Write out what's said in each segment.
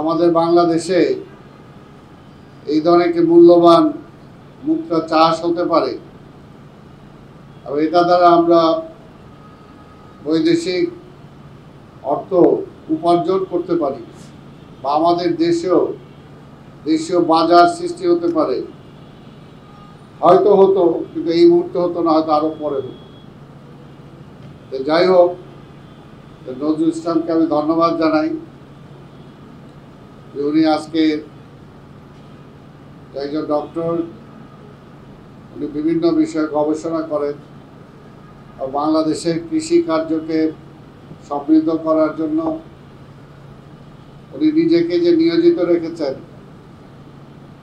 আমাদের বাংলাদেশে এই ধরনের একটি মূল্যবান মুক্ত চাষ হতে পারে, আর এটা দ্বারা আমরা বৈদেশিক অর্থ উপার্জন করতে পারি বা আমাদের দেশীয় বাজার সৃষ্টি হতে পারে। হয়তো হতো, কিন্তু এই মুহূর্তে হতো না, হয়তো আরো পরে হতো। যাই হোক, নজরুল ইসলামকে আমি ধন্যবাদ জানাই যে উনি আজকে একজন ডক্টর, উনি বিভিন্ন বিষয়ে গবেষণা করেন আর বাংলাদেশের কৃষি কার্যকে সমৃদ্ধ করার জন্য উনি নিজেকে যে নিয়োজিত রেখেছেন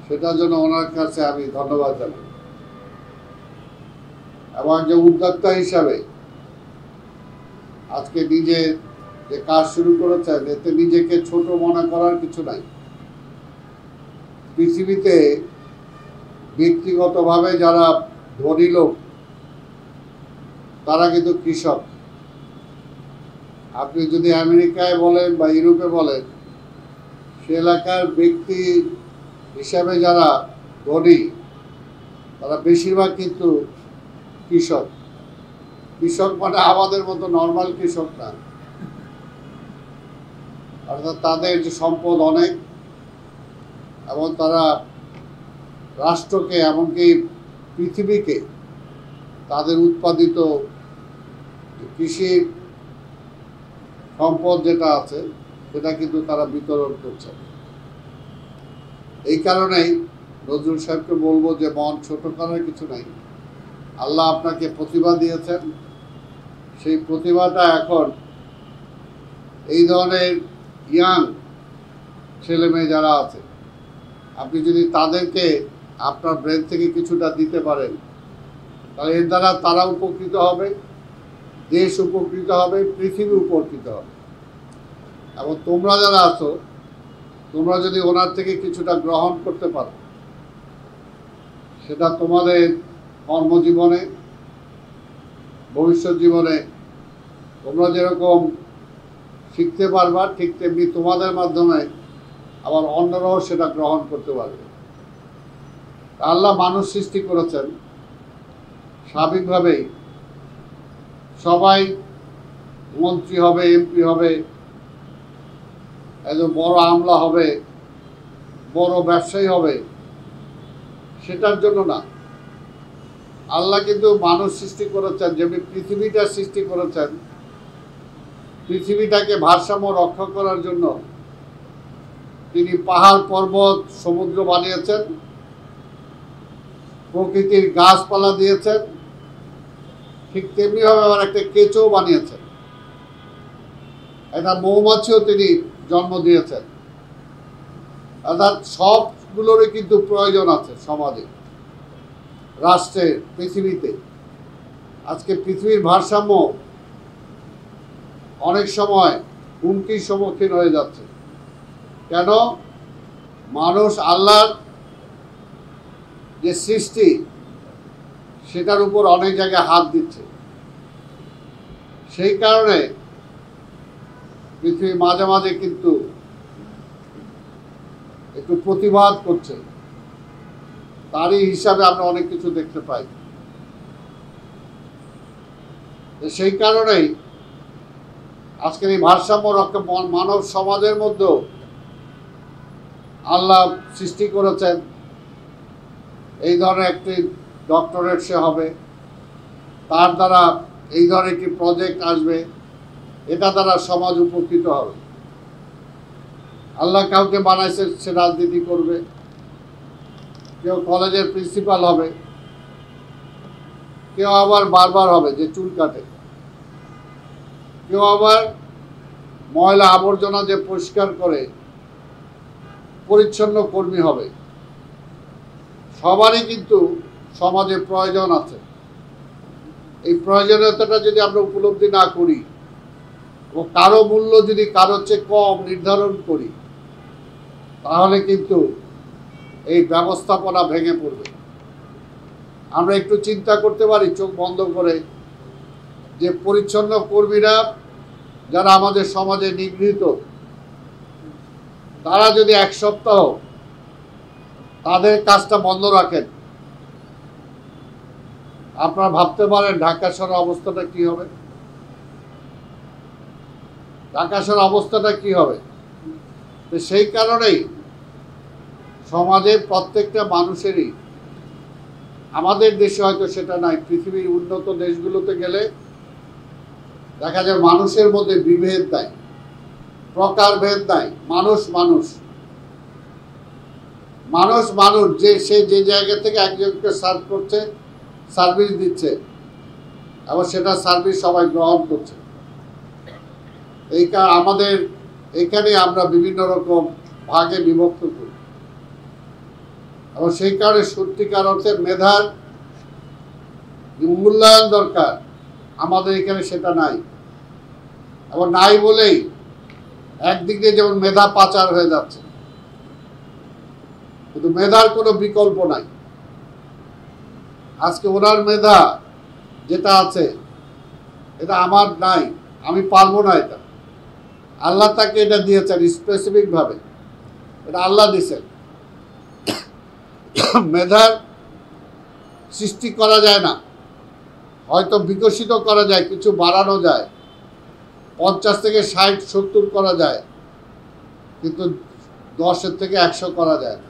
সেটার জন্য ওনার কাছে আমি ধন্যবাদ জানাই। এবং একজন উদ্যোক্তা হিসাবে আজকে নিজে যে কাজ শুরু করেছেন, এতে নিজেকে ছোট মনে করার কিছু নাই। পৃথিবীতে ব্যক্তিগতভাবে যারা ধনী লোক তারা কিন্তু কৃষক। আপনি যদি আমেরিকায় বলেন বা ইউরোপে বলেন, সে এলাকার ব্যক্তি হিসাবে যারা ধনী তারা বেশিরভাগ কিন্তু কৃষক। কৃষক মানে আমাদের মতো নর্মাল কৃষক না, অর্থাৎ তাদের যে সম্পদ অনেক, এবং তারা রাষ্ট্রকে এমনকি পৃথিবীকে তাদের উৎপাদিত কৃষির সম্পদ যেটা আছে সেটা কিন্তু তারা বিতরণ করছে। এই কারণেই নজরুল সাহেবকে বলবো যে মন ছোট করার কিছু নাই। আল্লাহ আপনাকে প্রতিভা দিয়েছেন, সেই প্রতিভাটা এখন এই ধরনের ইয়াং ছেলে মেয়ে যারা আছে, আপনি যদি তাদেরকে আপনার ব্রেন থেকে কিছুটা দিতে পারেন, তাহলে এর দ্বারা তারা উপকৃত হবে, দেশ উপকৃত হবে, পৃথিবী উপকৃত হবে। এবং তোমরা যারা আছো, তোমরা যদি ওনার থেকে কিছুটা গ্রহণ করতে পারো, সেটা তোমাদের কর্মজীবনে, ভবিষ্যৎ জীবনে তোমরা যেরকম শিখতে পারবা, ঠিক তেমনি তোমাদের মাধ্যমে আবার অন্যরাও সেটা গ্রহণ করতে পারবে। আল্লাহ মানুষ সৃষ্টি করেছেন, স্বাভাবিকভাবেই সবাই মন্ত্রী হবে, এমপি হবে, একজন বড় আমলা হবে, বড় ব্যবসায়ী হবে, সেটার জন্য না। আল্লাহ কিন্তু মানুষ সৃষ্টি করেছেন, যেমনি পৃথিবীটা সৃষ্টি করেছেন, পৃথিবীটাকে ভারসাম্য রক্ষা করার জন্য তিনি পাহাড় পর্বত সমুদ্র বানিয়েছেন, প্রকৃতির গাছপালা দিয়েছেন, ঠিক তেমনিভাবে আবার একটা কেঁচো বানিয়েছেন, একটা মৌমাছিও তিনি জন্ম দিয়েছেন। অর্থাৎ সবগুলোরই কিন্তু প্রয়োজন আছে সমাজে, রাষ্ট্রের, পৃথিবীতে। আজকে পৃথিবীর ভারসাম্য অনেক সময় হুমকির সম্মুখীন হয়ে যাচ্ছে। কেন? মানুষ আল্লাহর যে সৃষ্টি সেটার উপর অনেক জায়গায় হাত দিচ্ছে। সেই কারণে পৃথিবী মাঝে মাঝে কিন্তু একটু প্রতিবাদ করছে। তারই হিসাবে আমরা অনেক কিছু দেখতে পাই। সেই কারণেই আজকের এই ভারসাম্য রক্ষা মানব সমাজের মধ্যেও আল্লাহ সৃষ্টি করেছেন। এই ধরনের একটি ডক্টরেট সে হবে, তার দ্বারা এই ধরনের একটি প্রজেক্ট আসবে, এটা দ্বারা সমাজ উপকৃত হবে। আল্লাহ কাউকে বানাইছে সে রাজনীতি করবে, কেউ কলেজের প্রিন্সিপাল হবে, কেউ আবার বারবার হবে যে চুল কাটে, কেউ আবার ময়লা আবর্জনা যে পরিষ্কার করে পরিচ্ছন্ন কর্মী হবে। সবারই কিন্তু সমাজে প্রয়োজন আছে। এই প্রয়োজনীয়তাটা যদি আমরা উপলব্ধি না করি ও কারো মূল্য যদি কারোর চেয়ে কম নির্ধারণ করি, তাহলে কিন্তু এই ব্যবস্থাপনা ভেঙে পড়বে। আমরা একটু চিন্তা করতে পারি চোখ বন্ধ করে যে পরিচ্ছন্ন কর্মীরা যারা আমাদের সমাজে নিগৃহীত, তারা যদি এক সপ্তাহ তাদের কাজটা বন্ধ রাখেন, আপনারা ভাবতে পারেন ঢাকা শহরের অবস্থাটা কি হবে? ঢাকা শহরের অবস্থাটা কি হবে? তো সেই কারণেই সমাজের প্রত্যেকটা মানুষেরই, আমাদের দেশে হয়তো সেটা নাই, পৃথিবীর উন্নত দেশগুলোতে গেলে দেখা যায় মানুষের মধ্যে বিভেদ নাই, প্রকারভেদ নাই, মানুষ মানুষ মানুষ মানুষ, যে সে যে জায়গা থেকে একজনকে সার্ভ করছে, সার্ভিস দিচ্ছে, এবং সেটা সার্ভিস সবাই গ্রহণ করছে। এই আমাদের এখানে আমরা বিভিন্ন রকম ভাগে বিভক্ত করি, এবং সেই কারণে সত্যিকার অর্থে মেধার মূল্যায়ন দরকার, আমাদের এখানে সেটা নাই। এবং নাই বলেই একদিক দিয়ে যেমন মেধা পাচার হয়ে যাচ্ছে, কিন্তু মেধার কোনো বিকল্প নাই। আজকে ওনার মেধা যেটা আছে এটা আমার নাই, আমি পারবো না, এটা আল্লাহ তাকে এটা দিয়েছেন স্পেসিফিক ভাবে, এটা আল্লাহ দিয়েছেন। মেধার সৃষ্টি করা যায় না, হয়তো বিকশিত করা যায়, কিছু বাড়ানো যায়, 50 থেকে 60 70 করা যায়, কিন্তু 10 থেকে 100 করা যায় না।